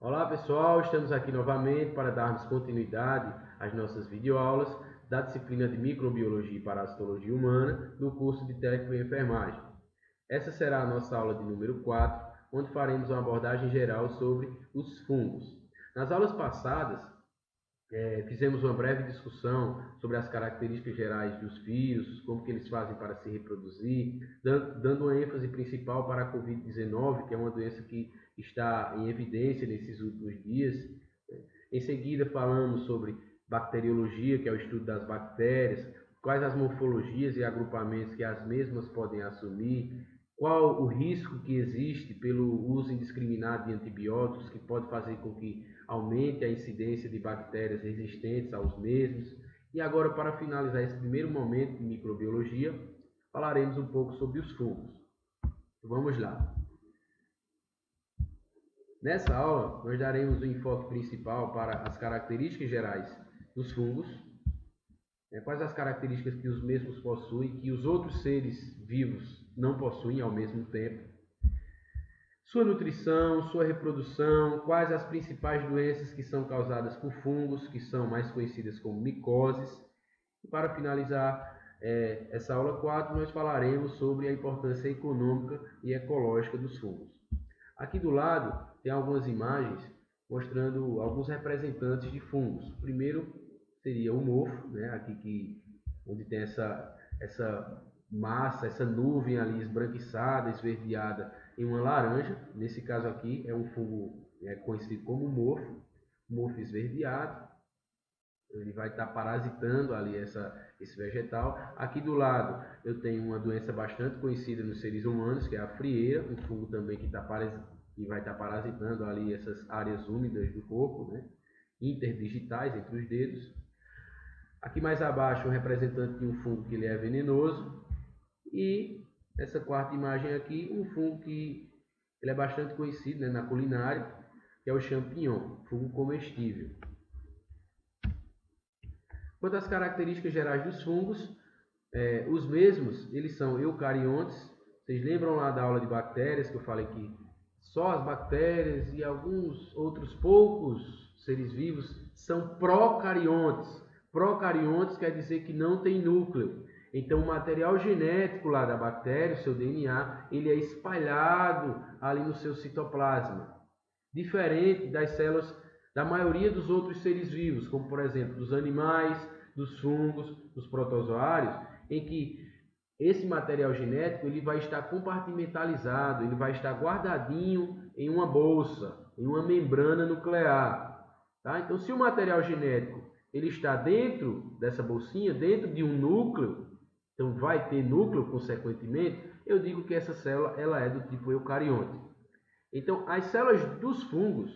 Olá pessoal, estamos aqui novamente para darmos continuidade às nossas videoaulas da disciplina de Microbiologia e Parasitologia Humana do curso de Técnico em Enfermagem. Essa será a nossa aula de número 4, onde faremos uma abordagem geral sobre os fungos. Nas aulas passadas, fizemos uma breve discussão sobre as características gerais dos vírus, como que eles fazem para se reproduzir, dando uma ênfase principal para a Covid-19, que é uma doença que está em evidência nesses últimos dias. Em seguida, falamos sobre bacteriologia, que é o estudo das bactérias, quais as morfologias e agrupamentos que as mesmas podem assumir, qual o risco que existe pelo uso indiscriminado de antibióticos, que pode fazer com que aumente a incidência de bactérias resistentes aos mesmos. E agora, para finalizar esse primeiro momento de microbiologia, falaremos um pouco sobre os fungos. Vamos lá. Nessa aula, nós daremos o enfoque principal para as características gerais dos fungos, quais as características que os mesmos possuem, que os outros seres vivos não possuem ao mesmo tempo, sua nutrição, sua reprodução, quais as principais doenças que são causadas por fungos, que são mais conhecidas como micoses. E para finalizar essa aula 4, nós falaremos sobre a importância econômica e ecológica dos fungos. Aqui do lado tem algumas imagens mostrando alguns representantes de fungos. O primeiro seria o mofo, né? Onde tem essa massa, essa nuvem ali esbranquiçada, esverdeada em uma laranja. Nesse caso aqui é um fungo conhecido como mofo esverdeado. Ele vai estar parasitando ali esse vegetal. Aqui do lado eu tenho uma doença bastante conhecida nos seres humanos, que é a frieira, um fungo também que vai estar parasitando ali essas áreas úmidas do corpo, né? Interdigitais entre os dedos. Aqui mais abaixo um representante de um fungo que ele é venenoso. E essa quarta imagem aqui, um fungo que ele é bastante conhecido, né, na culinária, que é o champignon, fungo comestível. Quanto às características gerais dos fungos, os mesmos, eles são eucariontes. Vocês lembram lá da aula de bactérias que eu falei que só as bactérias e alguns outros poucos seres vivos são procariontes. Procariontes quer dizer que não tem núcleo. Então o material genético lá da bactéria, o seu DNA, ele é espalhado ali no seu citoplasma. Diferente das células da maioria dos outros seres vivos, como por exemplo dos animais, dos fungos, dos protozoários, em que esse material genético ele vai estar compartimentalizado, ele vai estar guardadinho em uma bolsa, em uma membrana nuclear. Tá? Então, se o material genético ele está dentro dessa bolsinha, dentro de um núcleo, então vai ter núcleo consequentemente, eu digo que essa célula ela é do tipo eucarionte. Então, as células dos fungos,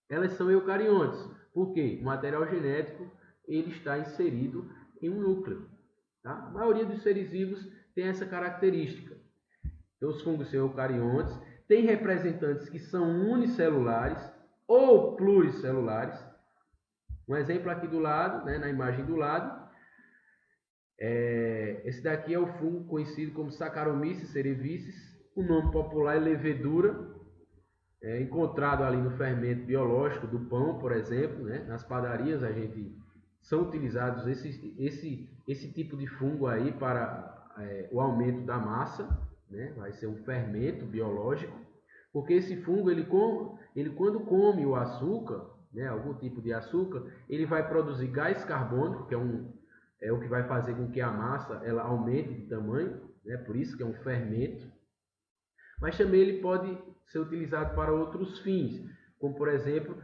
elas são eucariontes, porque o material genético ele está inserido em um núcleo. Tá? A maioria dos seres vivos tem essa característica. Então, os fungos são eucariontes, tem representantes que são unicelulares ou pluricelulares. Um exemplo aqui do lado, né, na imagem do lado, esse daqui é o fungo conhecido como Saccharomyces cerevisiae. O nome popular é levedura, encontrado ali no fermento biológico do pão, por exemplo, né? Nas padarias são utilizados esse tipo de fungo aí para o aumento da massa, né? Vai ser um fermento biológico, porque esse fungo ele quando come o açúcar, né? Algum tipo de açúcar, ele vai produzir gás carbônico, que é o que vai fazer com que a massa ela aumente de tamanho, né? Por isso que é um fermento. Mas também ele pode ser utilizado para outros fins, como por exemplo,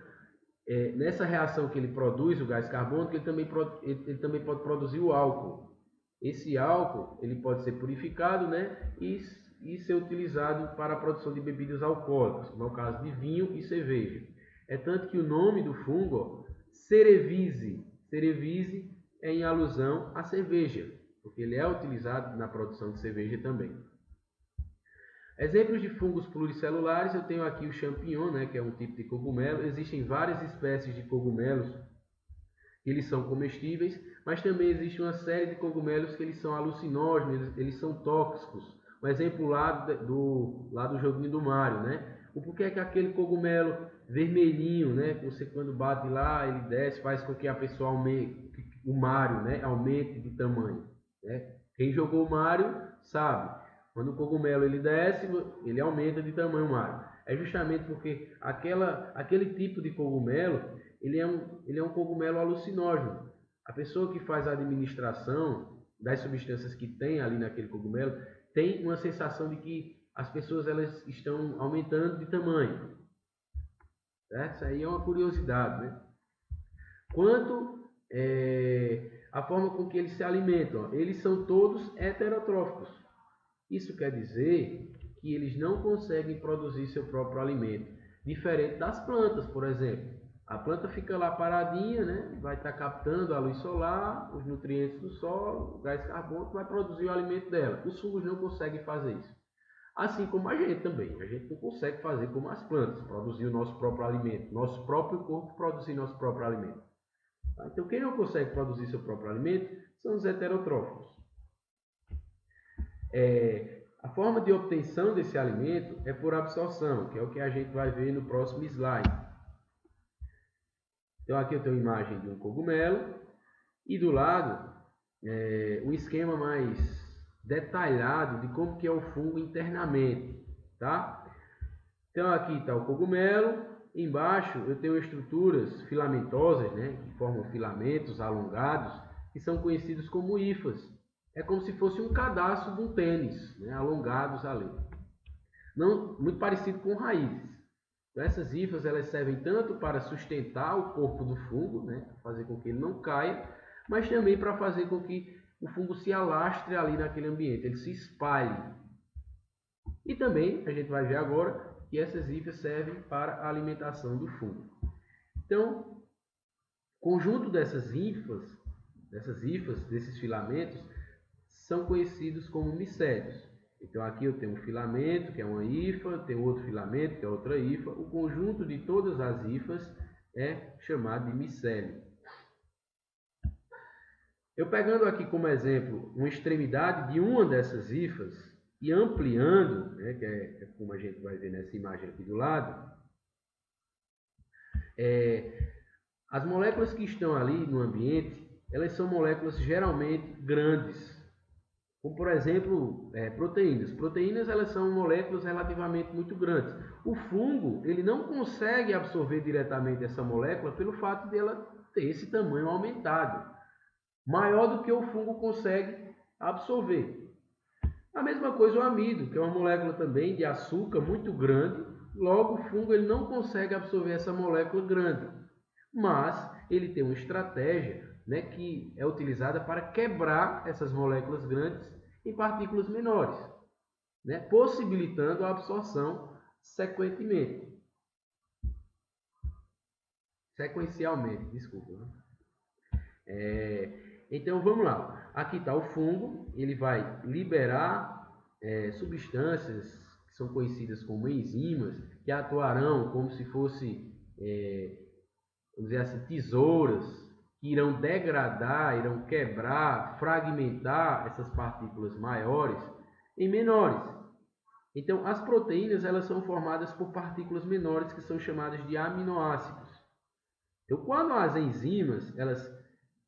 nessa reação que ele produz, o gás carbônico, ele também pode produzir o álcool. Esse álcool ele pode ser purificado, né, e ser utilizado para a produção de bebidas alcoólicas, como é o caso de vinho e cerveja. É tanto que o nome do fungo, cerevisiae é em alusão à cerveja, porque ele é utilizado na produção de cerveja também. Exemplos de fungos pluricelulares, eu tenho aqui o champignon, né, que é um tipo de cogumelo. Existem várias espécies de cogumelos que eles são comestíveis, mas também existe uma série de cogumelos que eles são alucinógenos, eles são tóxicos. Um exemplo lá do joguinho do Mario, né? O porquê que aquele cogumelo vermelhinho, né, você quando bate lá, ele desce, faz com que a pessoa aumente, o Mario, né, aumente de tamanho, né? Quem jogou Mario sabe, quando o cogumelo ele desce, ele aumenta de tamanho o Mario. É justamente porque aquele tipo de cogumelo, ele é um cogumelo alucinógeno. A pessoa que faz a administração das substâncias que tem ali naquele cogumelo tem uma sensação de que as pessoas elas estão aumentando de tamanho. Certo? Isso aí é uma curiosidade, né? Quanto a forma com que eles se alimentam, eles são todos heterotróficos. Isso quer dizer que eles não conseguem produzir seu próprio alimento, diferente das plantas, por exemplo. A planta fica lá paradinha, né? Vai estar captando a luz solar, os nutrientes do solo, o gás carbônico, vai produzir o alimento dela. Os fungos não conseguem fazer isso. Assim como a gente também. A gente não consegue fazer como as plantas, produzir o nosso próprio alimento. Nosso próprio corpo produzir nosso próprio alimento. Então, quem não consegue produzir seu próprio alimento são os heterotróficos. A forma de obtenção desse alimento é por absorção, que é o que a gente vai ver no próximo slide. Então, aqui eu tenho a imagem de um cogumelo e do lado um esquema mais detalhado de como que é o fungo internamente, tá? Então, aqui está o cogumelo, embaixo eu tenho estruturas filamentosas, né, que formam filamentos alongados, que são conhecidos como hifas. É como se fosse um cadastro de um tênis, né, alongados ali. Não, muito parecido com raízes. Então, essas hifas elas servem tanto para sustentar o corpo do fungo, né, fazer com que ele não caia, mas também para fazer com que o fungo se alastre ali naquele ambiente, ele se espalhe. E também, a gente vai ver agora, que essas hifas servem para a alimentação do fungo. Então, conjunto dessas hifas, desses filamentos, são conhecidos como micélios. Então, aqui eu tenho um filamento, que é uma hifa, tenho outro filamento, que é outra hifa. O conjunto de todas as hifas é chamado de micélio. Eu pegando aqui como exemplo uma extremidade de uma dessas hifas e ampliando, né, que é como a gente vai ver nessa imagem aqui do lado, as moléculas que estão ali no ambiente, elas são moléculas geralmente grandes, como por exemplo proteínas. Proteínas elas são moléculas relativamente muito grandes. O fungo ele não consegue absorver diretamente essa molécula pelo fato dela ter esse tamanho aumentado, maior do que o fungo consegue absorver. A mesma coisa o amido, que é uma molécula também de açúcar muito grande, logo o fungo ele não consegue absorver essa molécula grande, mas ele tem uma estratégia, né, que é utilizada para quebrar essas moléculas grandes em partículas menores, né, possibilitando a absorção sequencialmente, desculpa. Então vamos lá, aqui está o fungo, ele vai liberar substâncias que são conhecidas como enzimas, que atuarão como se fosse, vamos dizer assim, tesouras, que irão degradar, irão quebrar, fragmentar essas partículas maiores em menores. Então as proteínas elas são formadas por partículas menores que são chamadas de aminoácidos. Então quando as enzimas elas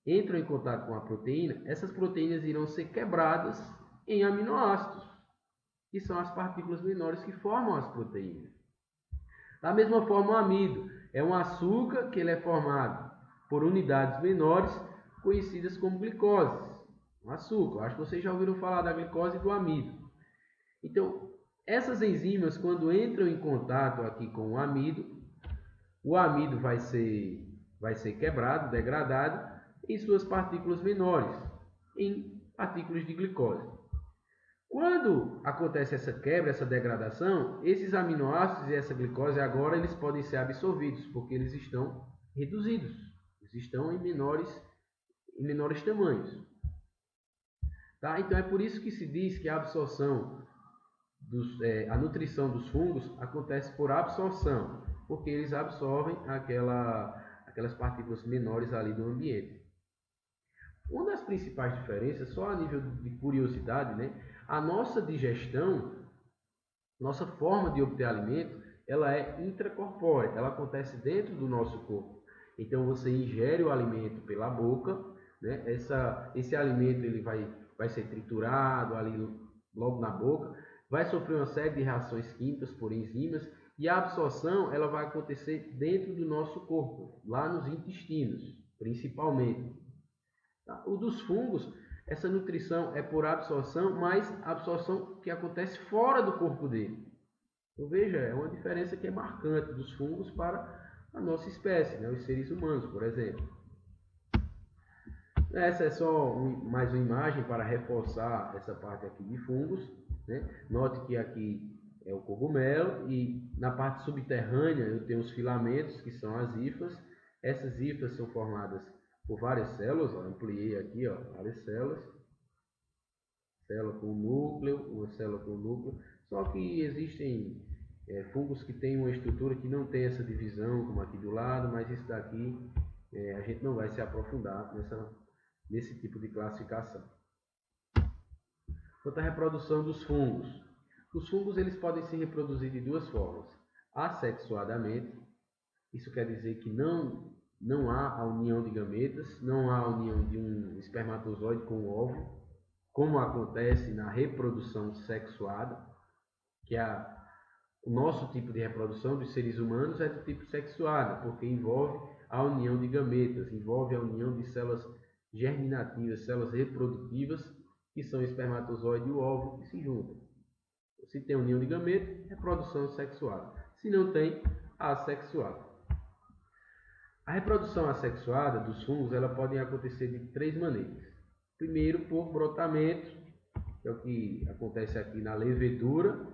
entram em contato com a proteína, essas proteínas irão ser quebradas em aminoácidos, que são as partículas menores que formam as proteínas. Da mesma forma, o amido é um açúcar que ele é formado por unidades menores, conhecidas como glicoses. Um açúcar. Acho que vocês já ouviram falar da glicose e do amido. Então, essas enzimas, quando entram em contato aqui com o amido vai ser quebrado, degradado, em suas partículas menores, em partículas de glicose. Quando acontece essa quebra, essa degradação, esses aminoácidos e essa glicose agora eles podem ser absorvidos, porque eles estão reduzidos, eles estão em menores tamanhos. Tá? Então é por isso que se diz que a absorção, a nutrição dos fungos acontece por absorção, porque eles absorvem aquelas partículas menores ali do ambiente. Uma das principais diferenças, só a nível de curiosidade, né? A nossa digestão, nossa forma de obter alimento, ela é intracorpórea, ela acontece dentro do nosso corpo. Então você ingere o alimento pela boca, né? Esse alimento ele vai ser triturado ali logo na boca, vai sofrer uma série de reações químicas por enzimas e a absorção ela vai acontecer dentro do nosso corpo, lá nos intestinos, principalmente. Tá? O dos fungos, essa nutrição é por absorção, mas absorção que acontece fora do corpo dele. Então veja, é uma diferença que é marcante dos fungos para a nossa espécie, né? Os seres humanos, por exemplo. Essa é só mais uma imagem para reforçar essa parte aqui de fungos, né? Note que aqui é o cogumelo e na parte subterrânea eu tenho os filamentos, que são as hifas. Essas hifas são formadas por várias células, ó, ampliei aqui, ó, várias células. Célula com núcleo, uma célula com núcleo. Só que existem fungos que têm uma estrutura que não tem essa divisão, como aqui do lado, mas isso daqui a gente não vai se aprofundar nesse tipo de classificação. Quanto à reprodução dos fungos. Os fungos eles podem se reproduzir de duas formas. Assexuadamente, isso quer dizer que não há a união de gametas, não há a união de um espermatozoide com um óvulo, como acontece na reprodução sexuada, que o nosso tipo de reprodução dos seres humanos é do tipo sexuada, porque envolve a união de gametas, envolve a união de células germinativas, células reprodutivas, que são o espermatozoide e o óvulo que se juntam. Se tem união de gametas, reprodução sexuada. Se não tem, assexuada. A reprodução assexuada dos fungos ela pode acontecer de três maneiras. Primeiro, por brotamento, que é o que acontece aqui na levedura,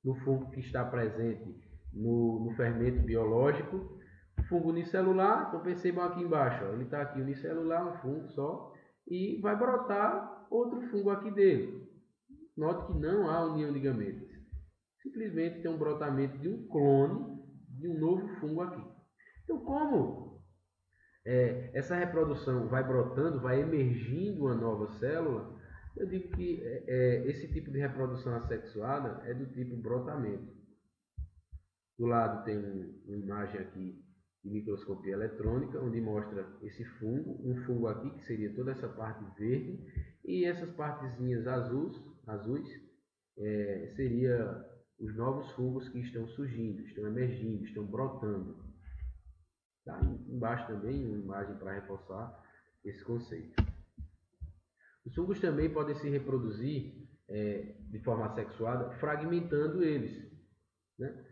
no fungo que está presente no fermento biológico. Fungo unicelular, então percebam aqui embaixo, ó, ele está aqui unicelular, um fungo só, e vai brotar outro fungo aqui dele. Note que não há união de gametas. Simplesmente tem um brotamento de um clone de um novo fungo aqui. Então, como essa reprodução vai brotando, vai emergindo uma nova célula, eu digo que esse tipo de reprodução assexuada é do tipo brotamento. Do lado tem uma imagem aqui de microscopia eletrônica, onde mostra esse fungo, um fungo aqui que seria toda essa parte verde, e essas partezinhas azuis seria os novos fungos que estão surgindo, estão emergindo, estão brotando. Tá? Embaixo também uma imagem para reforçar esse conceito. Os fungos também podem se reproduzir de forma assexuada, fragmentando eles, né?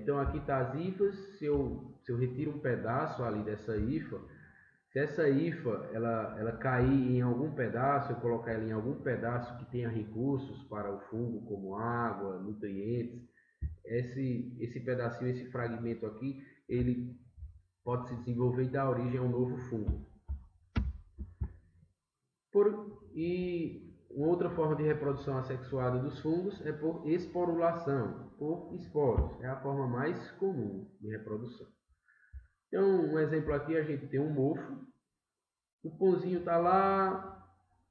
Então aqui está as hifas, se eu retiro um pedaço ali dessa hifa, se essa hifa ela cair em algum pedaço, eu colocar ela em algum pedaço que tenha recursos para o fungo, como água, nutrientes, esse pedacinho, esse fragmento aqui, ele pode se desenvolver e dar origem a um novo fungo. E uma outra forma de reprodução assexuada dos fungos é por esporulação, por esporos. É a forma mais comum de reprodução. Então, um exemplo aqui, a gente tem um mofo. O pãozinho está lá,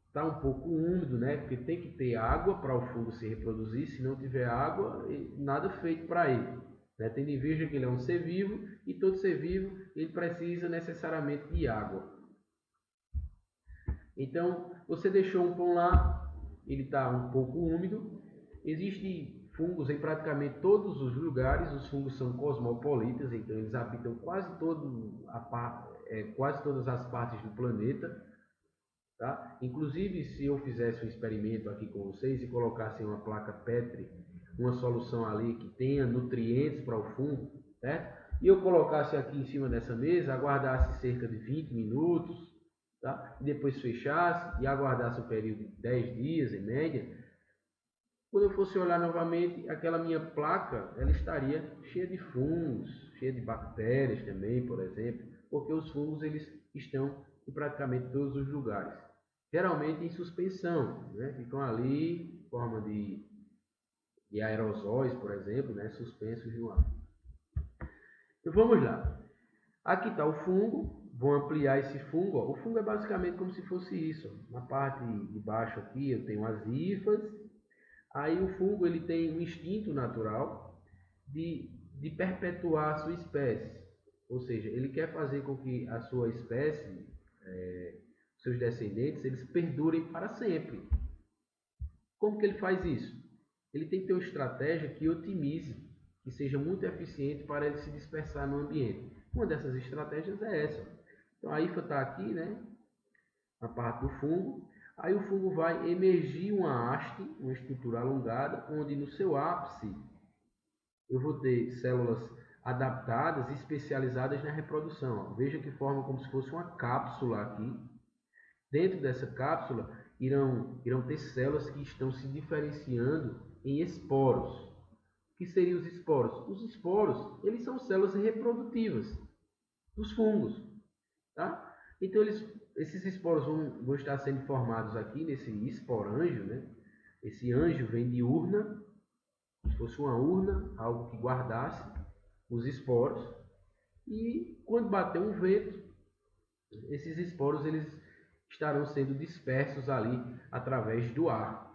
está um pouco úmido, né? Porque tem que ter água para o fungo se reproduzir. Se não tiver água, nada feito para ele. Né? Tendo em vista que ele é um ser vivo e todo ser vivo ele precisa necessariamente de água. Então, você deixou um pão lá, ele está um pouco úmido. Existem fungos em praticamente todos os lugares. Os fungos são cosmopolitas, então eles habitam quase todas as partes do planeta. Tá? Inclusive, se eu fizesse um experimento aqui com vocês e colocasse uma placa Petri, uma solução ali que tenha nutrientes para o fungo, certo? E eu colocasse aqui em cima dessa mesa, aguardasse cerca de 20 minutos, tá? E depois fechasse e aguardasse um período de 10 dias em média, quando eu fosse olhar novamente, aquela minha placa ela estaria cheia de fungos, cheia de bactérias também, por exemplo, porque os fungos eles estão em praticamente todos os lugares. Geralmente em suspensão, né? Ficam ali em forma de aerosóis, por exemplo, né? Suspensos no ar. Então vamos lá. Aqui está o fungo. Vou ampliar esse fungo. Ó. O fungo é basicamente como se fosse isso. Na parte de baixo aqui eu tenho as hifas. Aí o fungo ele tem um instinto natural de de perpetuar a sua espécie. Ou seja, ele quer fazer com que a sua espécie, seus descendentes, eles perdurem para sempre. Como que ele faz isso? Ele tem que ter uma estratégia que otimize, que seja muito eficiente para ele se dispersar no ambiente. Uma dessas estratégias é essa. Então a hifa está aqui, né, na parte do fungo. Aí o fungo vai emergir uma haste, uma estrutura alongada, onde no seu ápice eu vou ter células adaptadas e especializadas na reprodução. Veja que forma como se fosse uma cápsula aqui. Dentro dessa cápsula irão ter células que estão se diferenciando em esporos. O que seriam os esporos? Os esporos, eles são células reprodutivas dos fungos. Tá? Então esses esporos vão estar sendo formados aqui nesse esporângio, né? Esse anjo vem de urna, como se fosse uma urna, algo que guardasse os esporos. E quando bater um vento, esses esporos eles estarão sendo dispersos ali através do ar.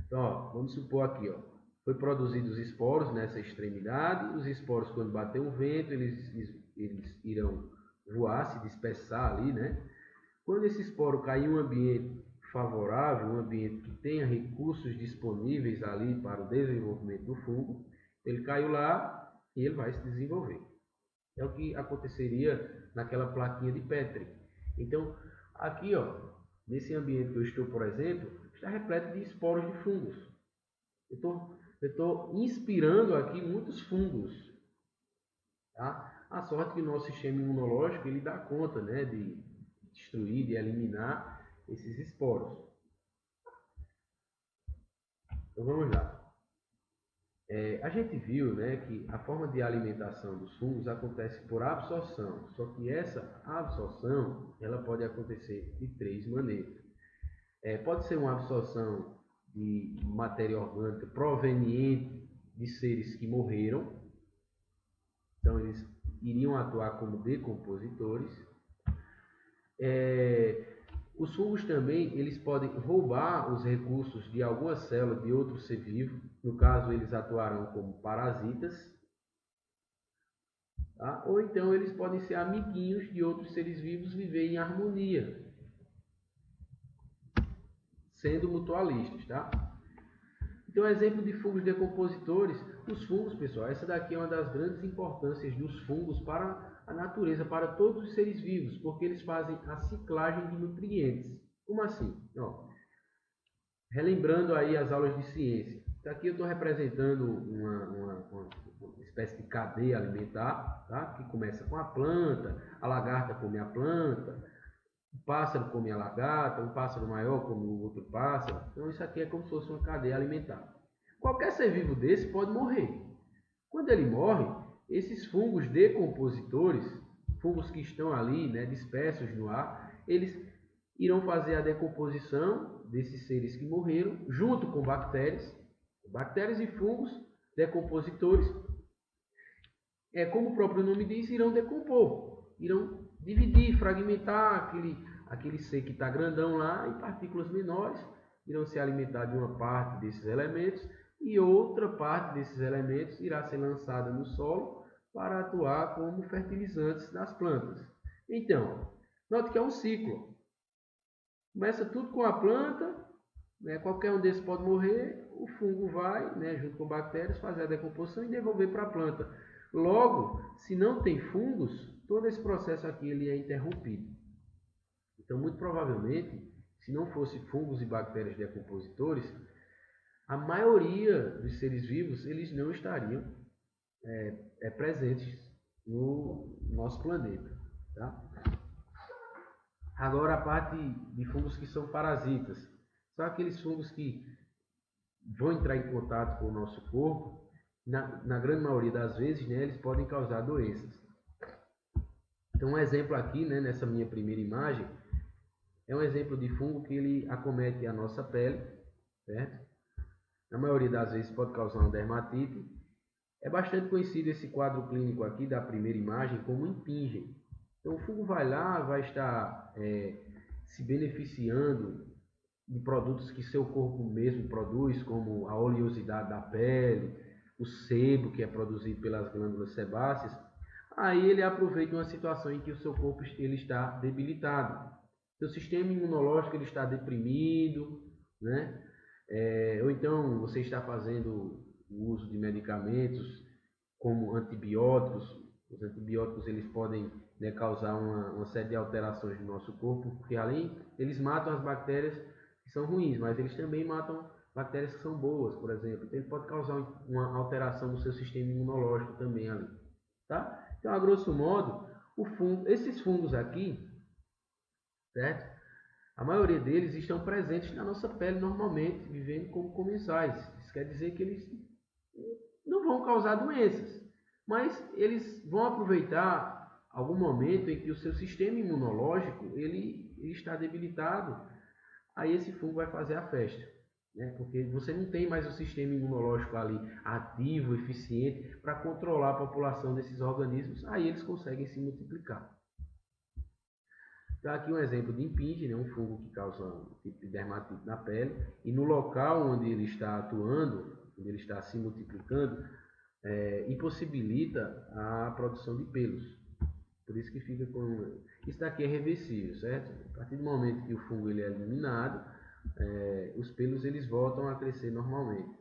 Então, ó, vamos supor aqui, ó, foi produzidos os esporos nessa extremidade. Os esporos, quando bater um vento, eles irão voar, se dispersar ali, né? Quando esse esporo cair em um ambiente favorável, um ambiente que tenha recursos disponíveis ali para o desenvolvimento do fungo, ele caiu lá e ele vai se desenvolver. É o que aconteceria naquela plaquinha de Petri. Então, aqui, ó, nesse ambiente que eu estou, por exemplo, está repleto de esporos de fungos. Eu estou inspirando aqui muitos fungos. Tá? A sorte que o nosso sistema imunológico ele dá conta, né, de destruir, de eliminar esses esporos. Então vamos lá. A gente viu, né, que a forma de alimentação dos fungos acontece por absorção, só que essa absorção ela pode acontecer de três maneiras. Pode ser uma absorção de matéria orgânica proveniente de seres que morreram, então eles iriam atuar como decompositores. Os fungos também eles podem roubar os recursos de alguma célula de outro ser vivo. No caso, eles atuarão como parasitas. Tá? Ou então eles podem ser amiguinhos de outros seres vivos, viver em harmonia, sendo mutualistas. Tá? Então, exemplo de fungos decompositores. Os fungos, pessoal, essa daqui é uma das grandes importâncias dos fungos para a natureza, para todos os seres vivos, porque eles fazem a ciclagem de nutrientes. Como assim? Ó, relembrando aí as aulas de ciência. Aqui eu estou representando uma espécie de cadeia alimentar, tá? Que começa com a planta, a lagarta come a planta, o pássaro come a lagarta, um pássaro maior come o outro pássaro. Então isso aqui é como se fosse uma cadeia alimentar. Qualquer ser vivo desse pode morrer. Quando ele morre, esses fungos decompositores, fungos que estão ali, né, dispersos no ar, eles irão fazer a decomposição desses seres que morreram, junto com bactérias e fungos decompositores. Como o próprio nome diz, irão decompor, irão dividir, fragmentar aquele ser que está grandão lá em partículas menores, irão se alimentar de uma parte desses elementos e outra parte desses elementos irá ser lançada no solo para atuar como fertilizantes das plantas. Então, note que é um ciclo. Começa tudo com a planta, né? Qualquer um desses pode morrer, o fungo vai, né, junto com bactérias, fazer a decomposição e devolver para a planta. Logo, se não tem fungos, todo esse processo aqui ele é interrompido. Então, muito provavelmente, se não fosse fungos e bactérias decompositores, a maioria dos seres vivos eles não estariam presentes no nosso planeta. Tá? Agora a parte de fungos que são parasitas. São aqueles fungos que vão entrar em contato com o nosso corpo. Na grande maioria das vezes, né, eles podem causar doenças. Então um exemplo aqui, né, nessa minha primeira imagem, é um exemplo de fungo que ele acomete a nossa pele, certo? Na maioria das vezes pode causar uma dermatite. É bastante conhecido esse quadro clínico aqui da primeira imagem como impingem. Então o fungo vai lá, vai estar se beneficiando de produtos que seu corpo mesmo produz, como a oleosidade da pele, o sebo que é produzido pelas glândulas sebáceas, aí ele aproveita uma situação em que o seu corpo ele está debilitado. Seu sistema imunológico ele está deprimido, né? Ou então você está fazendo o uso de medicamentos como antibióticos. Os antibióticos eles podem, né, causar uma série de alterações no nosso corpo, porque além eles matam as bactérias que são ruins, mas eles também matam bactérias que são boas, por exemplo. Então ele pode causar uma alteração no seu sistema imunológico também ali, tá? Então, a grosso modo, esses fungos aqui, certo? A maioria deles estão presentes na nossa pele normalmente, vivendo como comensais. Isso quer dizer que eles não vão causar doenças, mas eles vão aproveitar algum momento em que o seu sistema imunológico ele está debilitado, aí esse fungo vai fazer a festa, né? Porque você não tem mais o sistema imunológico ali ativo, eficiente, para controlar a população desses organismos, aí eles conseguem se multiplicar. Então, aqui um exemplo de impinge, né? Um fungo que causa um tipo de dermatite na pele, e no local onde ele está atuando, onde ele está se multiplicando, impossibilita a produção de pelos. Por isso que fica com... Isso daqui é reversível, certo? A partir do momento que o fungo ele é eliminado, os pelos eles voltam a crescer normalmente.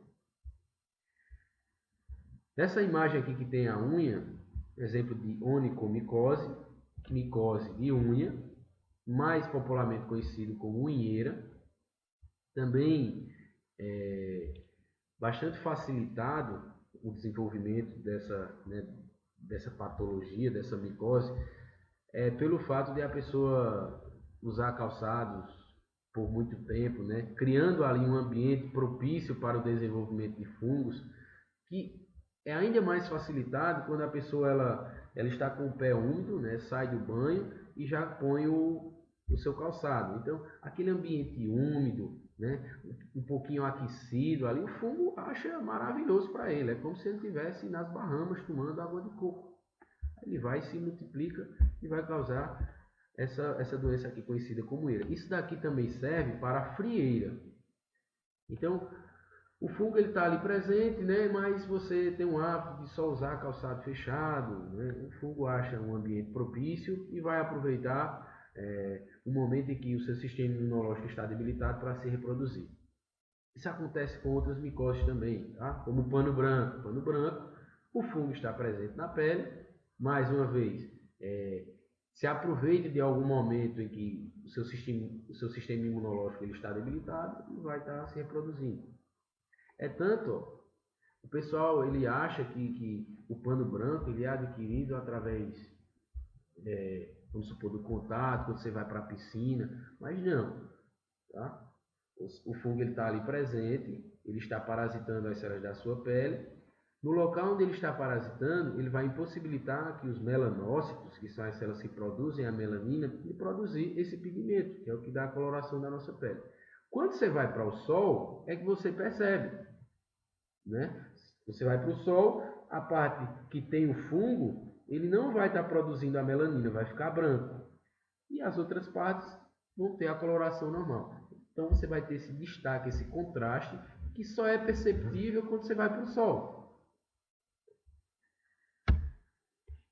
Nessa imagem aqui que tem a unha, exemplo de onicomicose, micose de unha, mais popularmente conhecido como unheira, também bastante facilitado o desenvolvimento dessa patologia, dessa micose, pelo fato de a pessoa usar calçados por muito tempo, né, criando ali um ambiente propício para o desenvolvimento de fungos, que é ainda mais facilitado quando a pessoa ela está com o pé úmido, né, sai do banho e já põe o seu calçado. Então, aquele ambiente úmido, né, um pouquinho aquecido ali, o fungo acha maravilhoso para ele. É como se ele estivesse nas Bahamas tomando água de coco. Ele vai, se multiplica e vai causar essa doença aqui conhecida como eira. Isso daqui também serve para a frieira. Então, o fungo ele está ali presente, né? Mas você tem um hábito de só usar calçado fechado, né? O fungo acha um ambiente propício e vai aproveitar o momento em que o seu sistema imunológico está debilitado para se reproduzir. Isso acontece com outras micoses também, tá? Como o pano branco. O pano branco, o fungo está presente na pele, mais uma vez, se aproveita de algum momento em que o seu sistema imunológico ele está debilitado e vai estar se reproduzindo. É tanto, o pessoal ele acha que o pano branco ele é adquirido através, vamos supor, do contato, quando você vai para a piscina, mas não, tá? O fungo está ali presente, ele está parasitando as células da sua pele. No local onde ele está parasitando, ele vai impossibilitar que os melanócitos, que são as células que produzem a melanina, de produzir esse pigmento, que é o que dá a coloração da nossa pele. Quando você vai para o sol, é que você percebe, né? Você vai para o sol, a parte que tem o fungo, ele não vai estar produzindo a melanina, vai ficar branco. E as outras partes vão ter a coloração normal. Então você vai ter esse destaque, esse contraste, que só é perceptível quando você vai para o sol.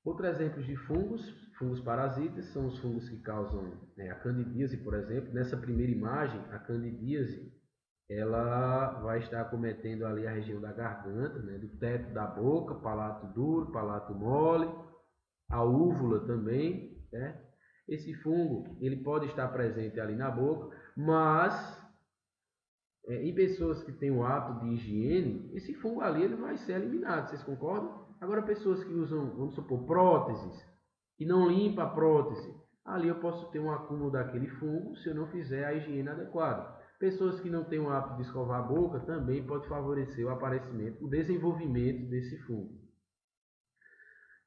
Outro exemplo de fungos parasitas, são os fungos que causam a candidíase, por exemplo. Nessa primeira imagem, a candidíase ela vai estar acometendo ali a região da garganta, né, do teto da boca, palato duro, palato mole, a úvula também, né? Esse fungo ele pode estar presente ali na boca, mas em pessoas que têm o hábito de higiene, esse fungo ali ele vai ser eliminado, vocês concordam? Agora, pessoas que usam, vamos supor, próteses, e não limpa a prótese, ali eu posso ter um acúmulo daquele fungo se eu não fizer a higiene adequada. Pessoas que não têm o hábito de escovar a boca também pode favorecer o aparecimento, o desenvolvimento desse fungo.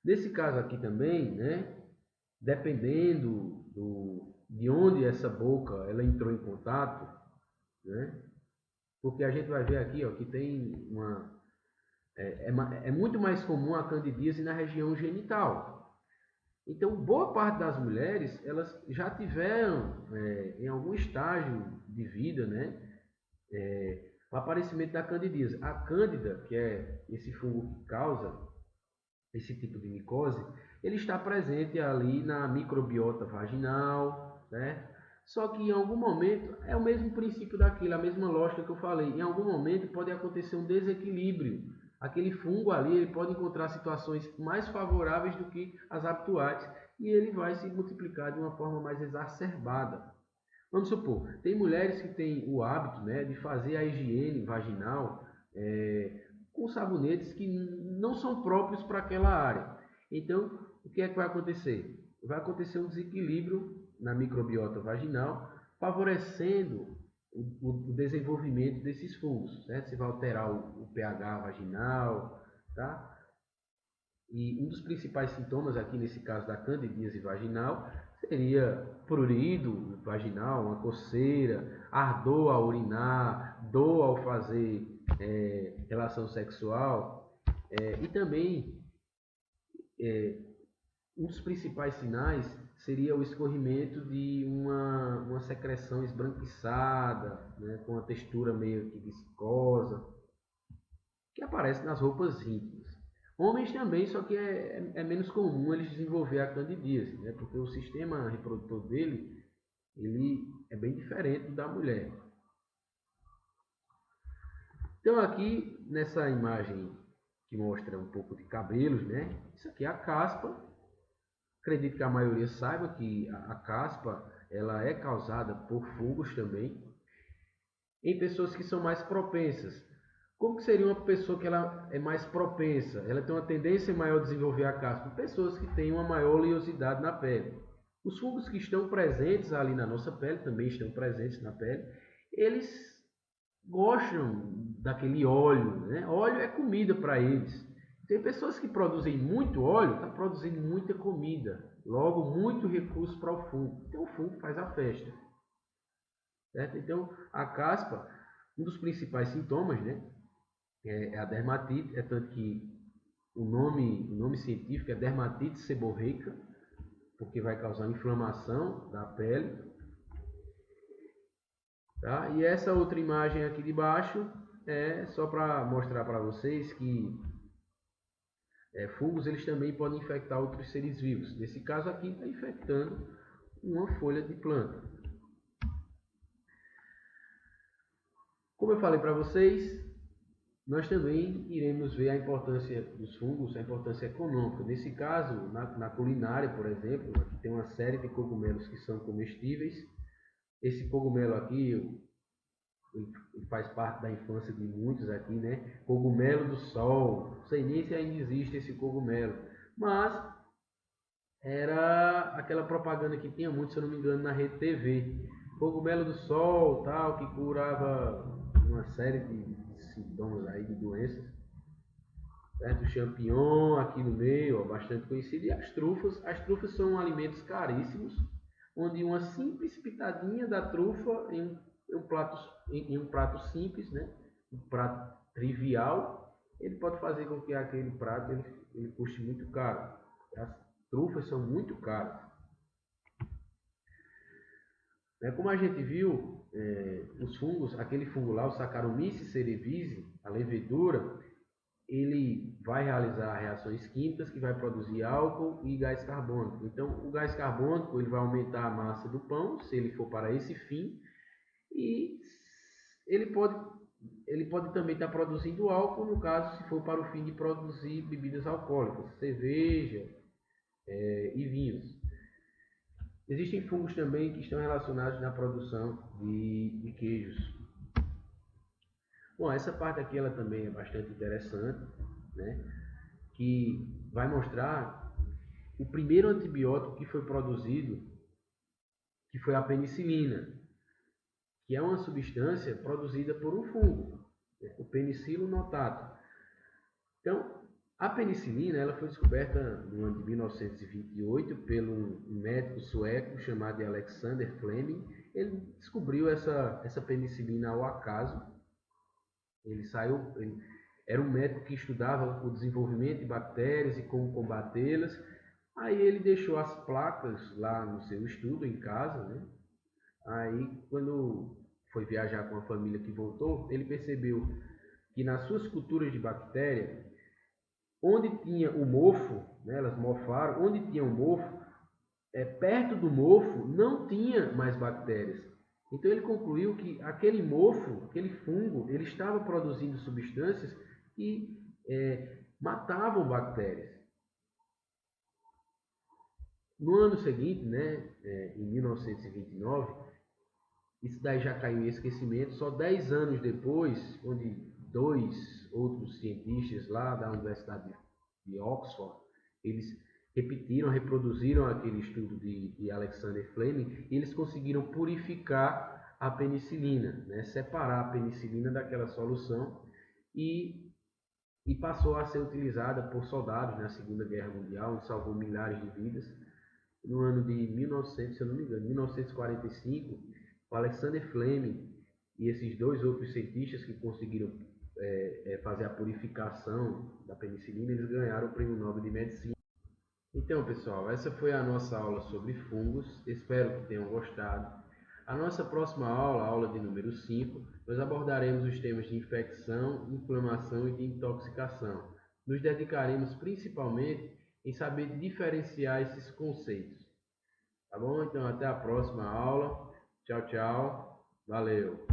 Nesse caso aqui também, né, dependendo de onde essa boca ela entrou em contato, né, porque a gente vai ver aqui ó, que tem é muito mais comum a candidíase na região genital. Então, boa parte das mulheres, elas já tiveram, em algum estágio de vida, né, O aparecimento da candidíase. A cândida, que é esse fungo que causa esse tipo de micose, ele está presente ali na microbiota vaginal, né? Só que em algum momento, é o mesmo princípio daquilo, a mesma lógica que eu falei, em algum momento pode acontecer um desequilíbrio. Aquele fungo ali, ele pode encontrar situações mais favoráveis do que as habituais e ele vai se multiplicar de uma forma mais exacerbada. Vamos supor, tem mulheres que têm o hábito, né, de fazer a higiene vaginal com sabonetes que não são próprios para aquela área. Então, o que é que vai acontecer? Vai acontecer um desequilíbrio na microbiota vaginal, favorecendo o desenvolvimento desses fungos. Né? Você vai alterar o pH vaginal, tá? E um dos principais sintomas aqui nesse caso da candidíase vaginal seria prurido vaginal, uma coceira, ardor ao urinar, dor ao fazer relação sexual e também um dos principais sinais seria o escorrimento de uma secreção esbranquiçada, né, com a textura meio que viscosa, que aparece nas roupas íntimas. Homens também, só que é menos comum eles desenvolver a candidíase, né? Porque o sistema reprodutor dele ele é bem diferente da mulher. Então aqui nessa imagem que mostra um pouco de cabelos, né? Isso aqui é a caspa. Acredito que a maioria saiba que a caspa ela é causada por fungos também em pessoas que são mais propensas. Como que seria uma pessoa que ela é mais propensa? Ela tem uma tendência maior a desenvolver a caspa? Pessoas que têm uma maior oleosidade na pele. Os fungos que estão presentes ali na nossa pele, também estão presentes na pele, eles gostam daquele óleo, né? Óleo é comida para eles. Tem pessoas que produzem muito óleo, está produzindo muita comida, logo muito recurso para o fungo. Então o fungo faz a festa. Certo? Então a caspa, um dos principais sintomas, né, é a dermatite, é tanto que o nome científico é dermatite seborreica, porque vai causar inflamação da pele. Tá? E essa outra imagem aqui de baixo é só para mostrar para vocês que fungos eles também podem infectar outros seres vivos. Nesse caso aqui está infectando uma folha de planta. Como eu falei para vocês, nós também iremos ver a importância dos fungos, a importância econômica. Nesse caso, na culinária, por exemplo, aqui tem uma série de cogumelos que são comestíveis. Esse cogumelo aqui ele faz parte da infância de muitos aqui, né? Cogumelo do sol. Não sei nem se ainda existe esse cogumelo. Mas era aquela propaganda que tinha muito, se eu não me engano, na Rede TV. Cogumelo do sol, tal, que curava uma série de sintomas aí, de doenças. Certo? O champignon aqui no meio, ó, bastante conhecido. E as trufas são alimentos caríssimos, onde uma simples pitadinha da trufa em um prato simples, né? Um prato trivial, ele pode fazer com que aquele prato ele custe muito caro. As trufas são muito caras. Como a gente viu, os fungos, aquele fungo lá, o Saccharomyces cerevisiae, a levedura, ele vai realizar reações químicas que vai produzir álcool e gás carbônico. Então, o gás carbônico ele vai aumentar a massa do pão, se ele for para esse fim, e ele pode também estar produzindo álcool, no caso, se for para o fim de produzir bebidas alcoólicas, cerveja e vinhos. Existem fungos também que estão relacionados na produção de queijos. Bom, essa parte aqui ela também é bastante interessante, né? Que vai mostrar o primeiro antibiótico que foi produzido, que foi a penicilina, que é uma substância produzida por um fungo, né? O Penicillium notatum. Então, a penicilina ela foi descoberta no ano de 1928 pelo um médico sueco chamado de Alexander Fleming. Ele descobriu essa penicilina ao acaso. Ele era um médico que estudava o desenvolvimento de bactérias e como combatê-las. Aí ele deixou as placas lá no seu estudo em casa, né? Aí quando foi viajar com a família que voltou, ele percebeu que nas suas culturas de bactéria, onde tinha o mofo, né, elas mofaram, onde tinha o mofo, perto do mofo não tinha mais bactérias. Então ele concluiu que aquele mofo, aquele fungo, ele estava produzindo substâncias que matavam bactérias. No ano seguinte, né, em 1929, isso daí já caiu em esquecimento. Só 10 anos depois, onde dois outros cientistas lá da Universidade de Oxford, eles repetiram, reproduziram aquele estudo de Alexander Fleming e eles conseguiram purificar a penicilina, né? Separar a penicilina daquela solução e passou a ser utilizada por soldados na Segunda Guerra Mundial, onde salvou milhares de vidas. No ano de 1900, se eu não me engano, 1945, o Alexander Fleming e esses dois outros cientistas que conseguiram fazer a purificação da penicilina, eles ganharam o Prêmio Nobel de Medicina. Então, pessoal, essa foi a nossa aula sobre fungos. Espero que tenham gostado. A nossa próxima aula, a aula de número 5, nós abordaremos os temas de infecção, inflamação e de intoxicação. Nos dedicaremos principalmente em saber diferenciar esses conceitos. Tá bom? Então, até a próxima aula. Tchau, tchau. Valeu!